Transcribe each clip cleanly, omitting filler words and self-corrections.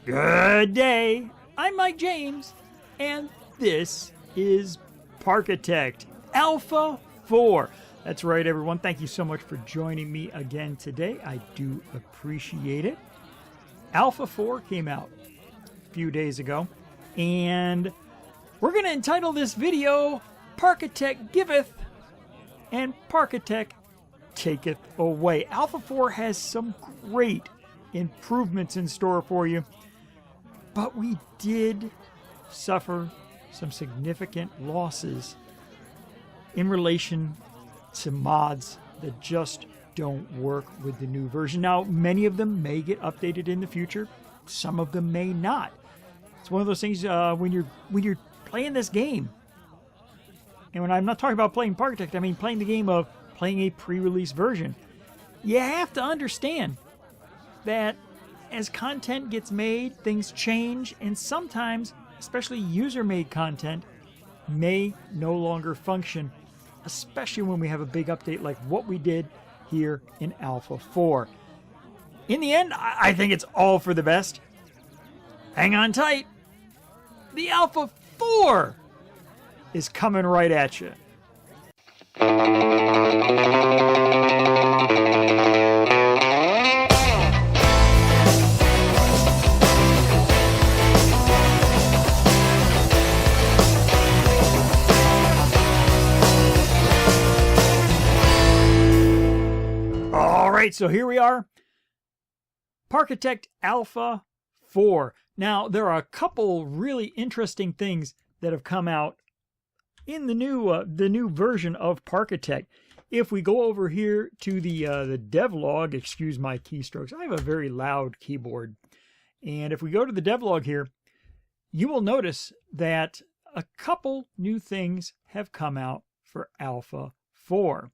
Good day. I'm Mike James, and this is Parkitect Alpha 4. That's right, everyone. Thank you so much for joining me again today. I do appreciate it. Alpha 4 came out a few days ago, and we're going to entitle this video Parkitect Giveth and Parkitect Taketh Away. Alpha 4 has some great improvements in store for you, but we did suffer some significant losses in relation to mods that just don't work with the new version. Now, many of them may get updated in the future. Some of them may not. It's one of those things when you're playing this game, and when I'm not talking about playing Parkitect, I mean playing the game of playing a pre-release version. You have to understand that as content gets made, things change, and sometimes, especially user-made content, may no longer function, especially when we have a big update like what we did here in Alpha 4. In the end, I think it's all for the best. Hang on tight. The Alpha 4 is coming right at you. So here we are, Parkitect Alpha 4. Now, there are a couple really interesting things that have come out in the new version of Parkitect. If we go over here to the devlog, excuse my keystrokes, I have a very loud keyboard. And if we go to the devlog here, you will notice that a couple new things have come out for Alpha 4.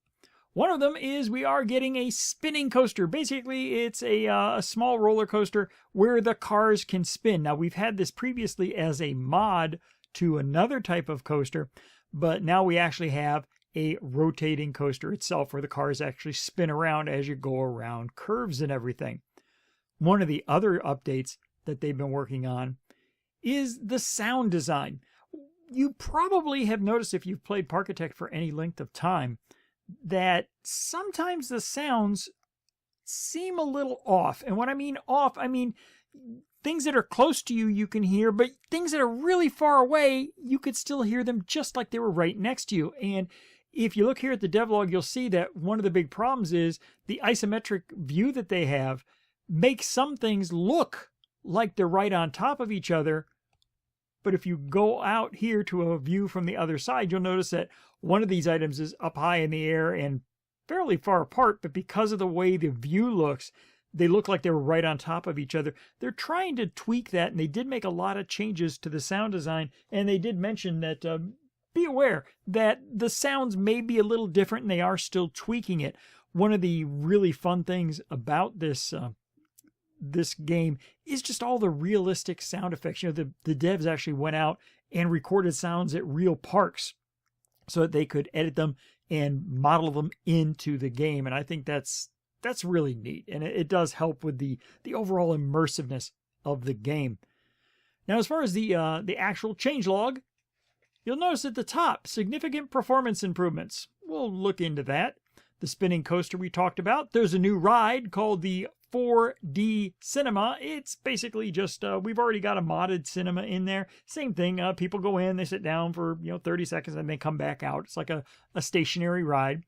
One of them is we are getting a spinning coaster. Basically, it's a small roller coaster where the cars can spin. Now, we've had this previously as a mod to another type of coaster, but now we actually have a rotating coaster itself where the cars actually spin around as you go around curves and everything. One of the other updates that they've been working on is the sound design. You probably have noticed if you've played Parkitect for any length of time that sometimes the sounds seem a little off. And when I mean off, I mean things that are close to you, you can hear, but things that are really far away, you could still hear them just like they were right next to you. And if you look here at the devlog, you'll see that one of the big problems is the isometric view that they have makes some things look like they're right on top of each other. But if you go out here to a view from the other side, you'll notice that one of these items is up high in the air and fairly far apart, but because of the way the view looks, they look like they were right on top of each other. They're trying to tweak that, and they did make a lot of changes to the sound design, and they did mention that be aware that the sounds may be a little different, and they are still tweaking it. One of the really fun things about this game is just all the realistic sound effects. You know, the devs actually went out and recorded sounds at real parks so that they could edit them and model them into the game. And I think that's really neat. And it does help with the overall immersiveness of the game. Now, as far as the actual changelog, you'll notice at the top, significant performance improvements. We'll look into that. The spinning coaster we talked about. There's a new ride called the 4D Cinema. It's basically just, we've already got a modded cinema in there. Same thing, people go in, they sit down for 30 seconds and they come back out. It's like a stationary ride.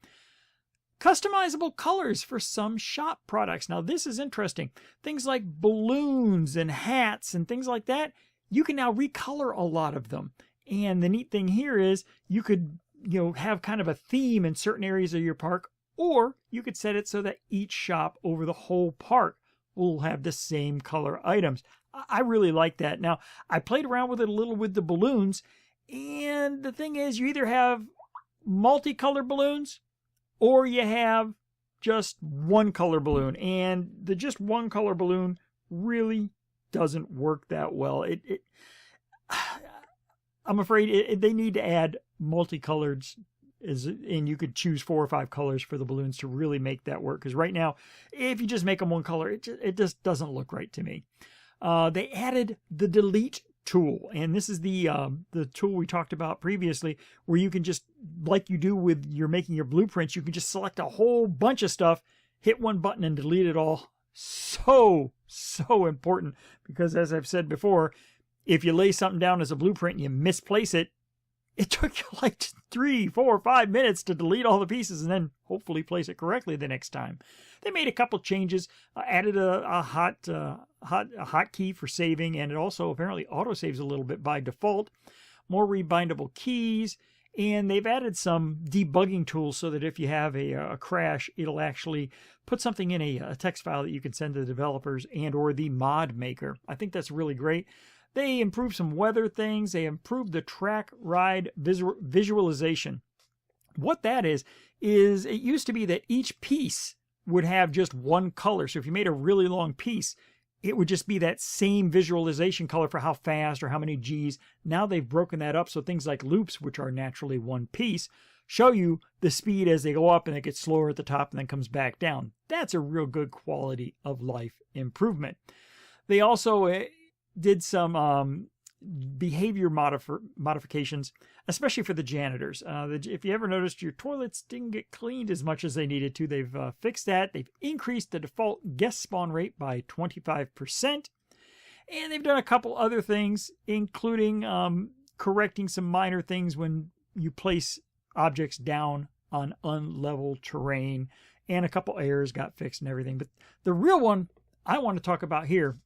Customizable colors for some shop products. Now this is interesting. Things like balloons and hats and things like that, you can now recolor a lot of them. And the neat thing here is you could have kind of a theme in certain areas of your park, or you could set it so that each shop over the whole park will have the same color items. I really like that. Now, I played around with it a little with the balloons, and the thing is you either have multicolored balloons or you have just one color balloon, and the just one color balloon really doesn't work that well. I'm afraid they need to add multicolored, and you could choose 4 or 5 colors for the balloons to really make that work. Because right now, if you just make them one color, it just doesn't look right to me. They added the delete tool, and this is the tool we talked about previously, where you can just, like you do with you're making your blueprints, you can just select a whole bunch of stuff, hit one button, and delete it all. So important, because as I've said before, if you lay something down as a blueprint and you misplace it, it took you like 3, 4, 5 minutes to delete all the pieces and then hopefully place it correctly the next time. They made a couple changes, added a hotkey for saving, and it also apparently autosaves a little bit by default. More rebindable keys, and they've added some debugging tools so that if you have a crash, it'll actually put something in a text file that you can send to the developers and or the mod maker. I think that's really great. They improved some weather things. They improved the track ride visualization. What that is it used to be that each piece would have just one color. So if you made a really long piece, it would just be that same visualization color for how fast or how many Gs. Now they've broken that up, so things like loops, which are naturally one piece, show you the speed as they go up, and it gets slower at the top and then comes back down. That's a real good quality of life improvement. They also did some behavior modifications, especially for the janitors. If you ever noticed your toilets didn't get cleaned as much as they needed to, they've fixed that. They've increased the default guest spawn rate by 25%. And they've done a couple other things, including correcting some minor things when you place objects down on unlevel terrain. And a couple errors got fixed and everything. But the real one I want to talk about here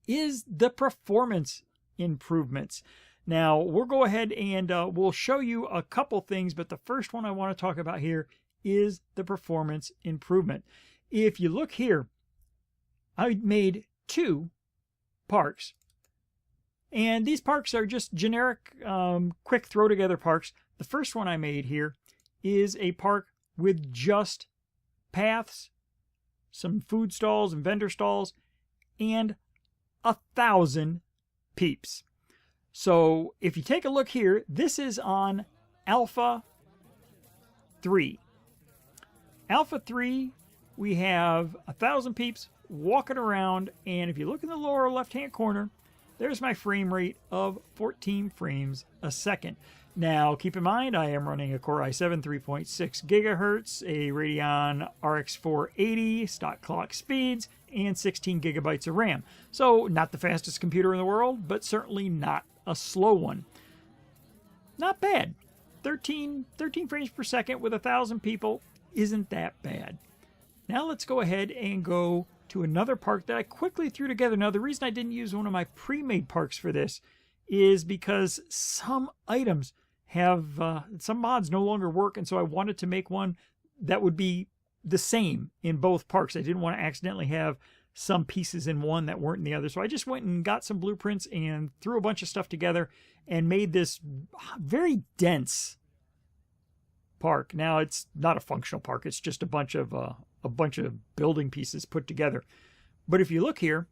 is the performance improvements. Now, we'll go ahead and we'll show you a couple things, but the first one I want to talk about here is the performance improvement. If you look here, I made 2 parks. And these parks are just generic, quick throw together parks. The first one I made here is a park with just paths, some food stalls and vendor stalls, and 1,000 peeps. So if you take a look here, this is on Alpha 3. Alpha 3, we have 1,000 peeps walking around, and if you look in the lower left-hand corner, there's my frame rate of 14 frames a second. Now, keep in mind, I am running a Core i7 3.6 gigahertz, a Radeon RX 480, stock clock speeds, and 16 gigabytes of RAM. So, not the fastest computer in the world, but certainly not a slow one. Not bad. 13 frames per second with 1,000 people isn't that bad. Now let's go ahead and go to another park that I quickly threw together. Now, the reason I didn't use one of my pre-made parks for this is because some items have, some mods no longer work, and so I wanted to make one that would be the same in both parks. I didn't want to accidentally have some pieces in one that weren't in the other. So I just went and got some blueprints and threw a bunch of stuff together and made this very dense park. Now, it's not a functional park. It's just a bunch of building pieces put together. But if you look here,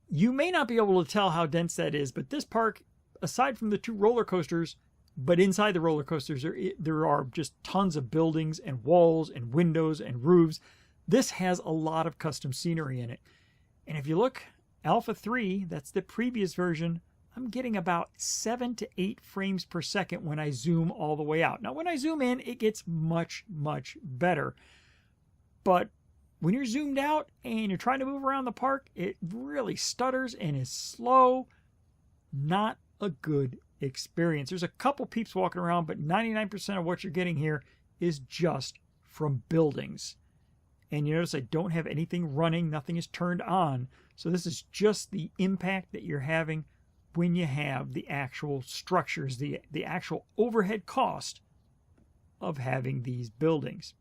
you may not be able to tell how dense that is, but this park, aside from the 2 roller coasters, but inside the roller coasters, there are just tons of buildings and walls and windows and roofs. This has a lot of custom scenery in it. And if you look, Alpha 3, that's the previous version, I'm getting about 7 to 8 frames per second when I zoom all the way out. Now, when I zoom in, it gets much, much better. But when you're zoomed out and you're trying to move around the park, it really stutters and is slow. Not a good experience. There's a couple peeps walking around, but 99% of what you're getting here is just from buildings. And you notice I don't have anything running, nothing is turned on. So this is just the impact that you're having when you have the actual structures, the actual overhead cost of having these buildings.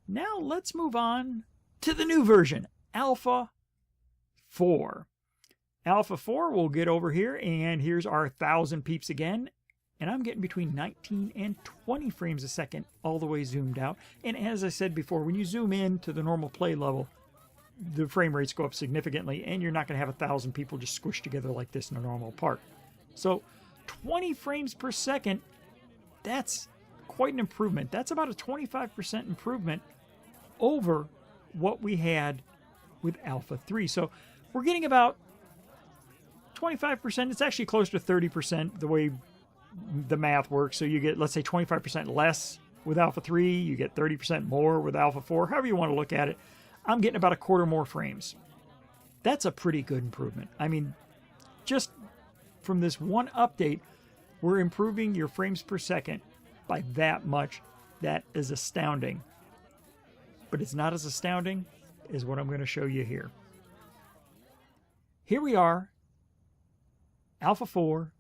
Now let's move on to the new version, Alpha 4. Alpha 4, we'll get over here, and here's our 1,000 peeps again. And I'm getting between 19 and 20 frames a second all the way zoomed out. And as I said before, when you zoom in to the normal play level, the frame rates go up significantly, and you're not going to have 1,000 people just squished together like this in a normal park. So 20 frames per second, that's quite an improvement. That's about a 25% improvement over what we had with Alpha 3. So we're getting about 25%. It's actually close to 30% the way the math works. So you get, let's say, 25% less with Alpha 3. You get 30% more with Alpha 4. However you want to look at it. I'm getting about a quarter more frames. That's a pretty good improvement. I mean, just from this one update, we're improving your frames per second by that much. That is astounding. But it's not as astounding as what I'm going to show you here. Here we are, Alpha 4,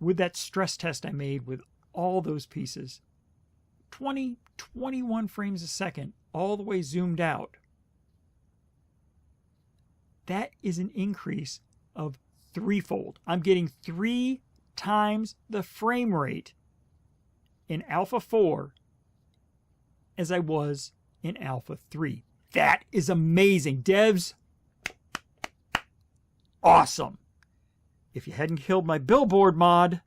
with that stress test I made with all those pieces. 21 frames a second, all the way zoomed out. That is an increase of threefold. I'm getting 3 times the frame rate in Alpha 4 as I was in Alpha 3. That is amazing. Devs, awesome. If you hadn't killed my billboard mod,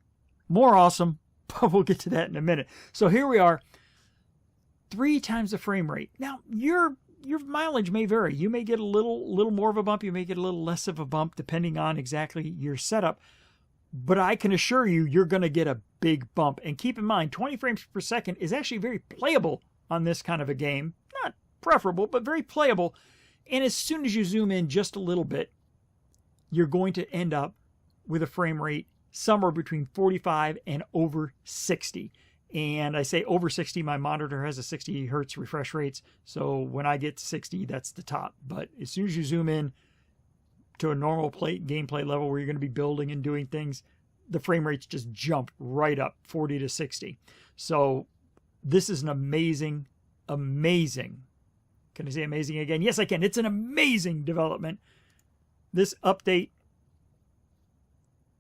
more awesome, but we'll get to that in a minute. So here we are, 3 times the frame rate. Now, your mileage may vary. You may get a little more of a bump. You may get a little less of a bump, depending on exactly your setup. But I can assure you, you're going to get a big bump. And keep in mind, 20 frames per second is actually very playable on this kind of a game. Not preferable, but very playable. And as soon as you zoom in just a little bit, you're going to end up with a frame rate somewhere between 45 and over 60. And I say over 60, my monitor has a 60 hertz refresh rates. So when I get to 60, that's the top. But as soon as you zoom in to a normal gameplay level where you're going to be building and doing things, the frame rates just jump right up 40 to 60. So this is an amazing, can I say amazing again? Yes, I can. It's an amazing development. This update,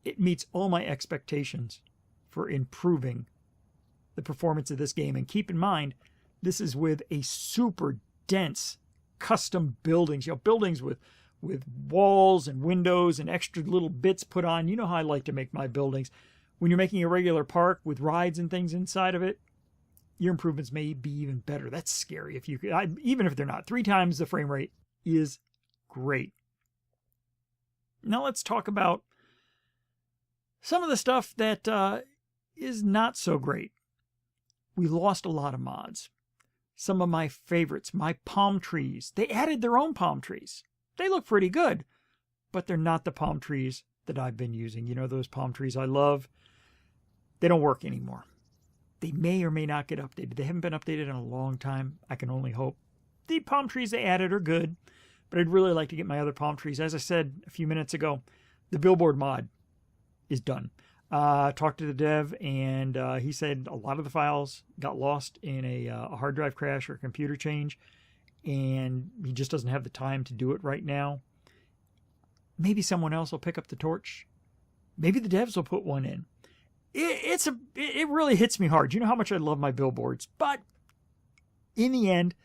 it meets all my expectations for improving the performance of this game. And keep in mind, this is with a super dense custom buildings, buildings with walls and windows and extra little bits put on. You know how I like to make my buildings. When you're making a regular park with rides and things inside of it, your improvements may be even better. That's scary. If you could, even if they're not. 3 times the frame rate is great. Now let's talk about some of the stuff that is not so great. We lost a lot of mods. Some of my favorites, my palm trees. They added their own palm trees. They look pretty good, but they're not the palm trees that I've been using. You know, those palm trees I love, they don't work anymore. They may or may not get updated. They haven't been updated in a long time. I can only hope. The palm trees they added are good, but I'd really like to get my other palm trees. As I said a few minutes ago, the billboard mod is done. Talked to the dev, and he said a lot of the files got lost in a hard drive crash or a computer change, and he just doesn't have the time to do it right now. Maybe someone else will pick up the torch. Maybe the devs will put one in. It really hits me hard. You know how much I love my billboards, but in the end,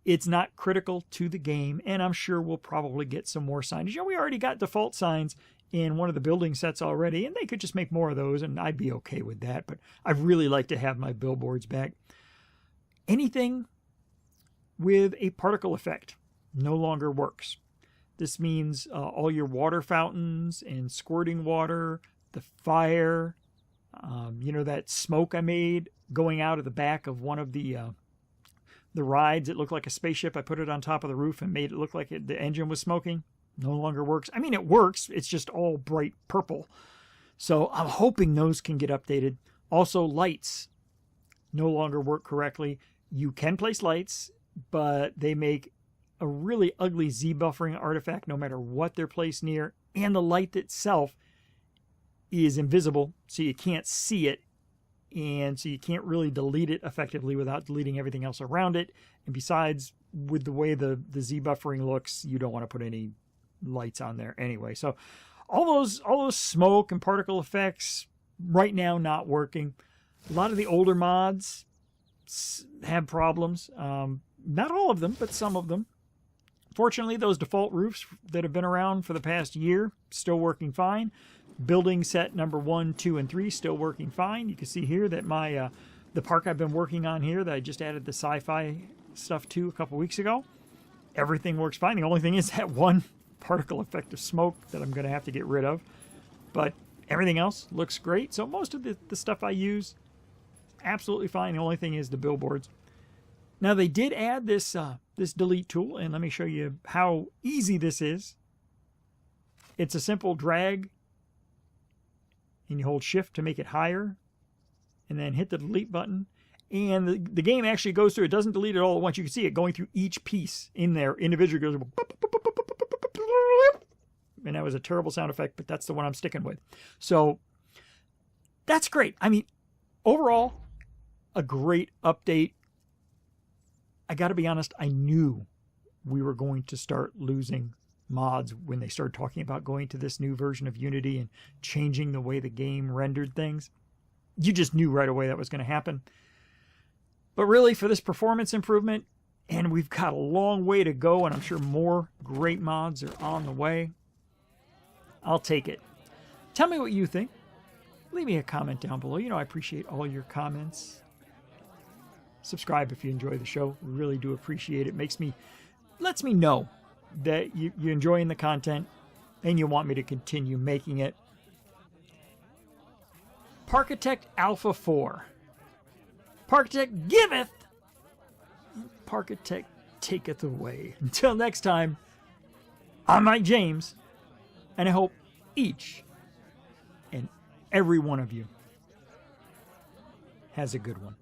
it's not critical to the game, and I'm sure we'll probably get some more signage. You know, we already got default signs in one of the building sets already, and they could just make more of those, and I'd be okay with that, but I'd really like to have my billboards back. Anything with a particle effect no longer works. This means all your water fountains and squirting water, the fire, that smoke I made going out of the back of one of the rides. It looked like a spaceship. I put it on top of the roof and made it look like the engine was smoking. No longer works. I mean, it works. It's just all bright purple. So I'm hoping those can get updated. Also, lights no longer work correctly. You can place lights, but they make a really ugly Z-buffering artifact no matter what they're placed near. And the light itself is invisible, so you can't see it. And so you can't really delete it effectively without deleting everything else around it. And besides, with the way the Z-buffering looks, you don't want to put any lights on there anyway. So all those smoke and particle effects right now not working. A lot of the older mods have problems. Not all of them, but some of them. Fortunately, those default roofs that have been around for the past year still working fine. Building set number 1, 2, and 3 still working fine. You can see here that my the park I've been working on here that I just added the sci-fi stuff to a couple weeks ago everything works fine. The only thing is that one particle effect of smoke that I'm going to have to get rid of. But everything else looks great. So most of the stuff I use, absolutely fine. The only thing is the billboards. Now they did add this this delete tool, and let me show you how easy this is. It's a simple drag, and you hold shift to make it higher, and then hit the delete button. And the game actually goes through. It doesn't delete it all at once. You can see it going through each piece in there individually. Goes, and that was a terrible sound effect, but that's the one I'm sticking with. So that's great. I mean, overall, a great update. I got to be honest, I knew we were going to start losing mods when they started talking about going to this new version of Unity and changing the way the game rendered things. You just knew right away that was going to happen. But really, for this performance improvement, and we've got a long way to go, and I'm sure more great mods are on the way, I'll take it. Tell me what you think. Leave me a comment down below. You know, I appreciate all your comments. Subscribe if you enjoy the show. We really do appreciate it. Lets me know that you're enjoying the content and you want me to continue making it. Parkitect Alpha 4. Parkitect giveth, Parkitect taketh away. Until next time, I'm Mike James, and I hope each and every one of you has a good one.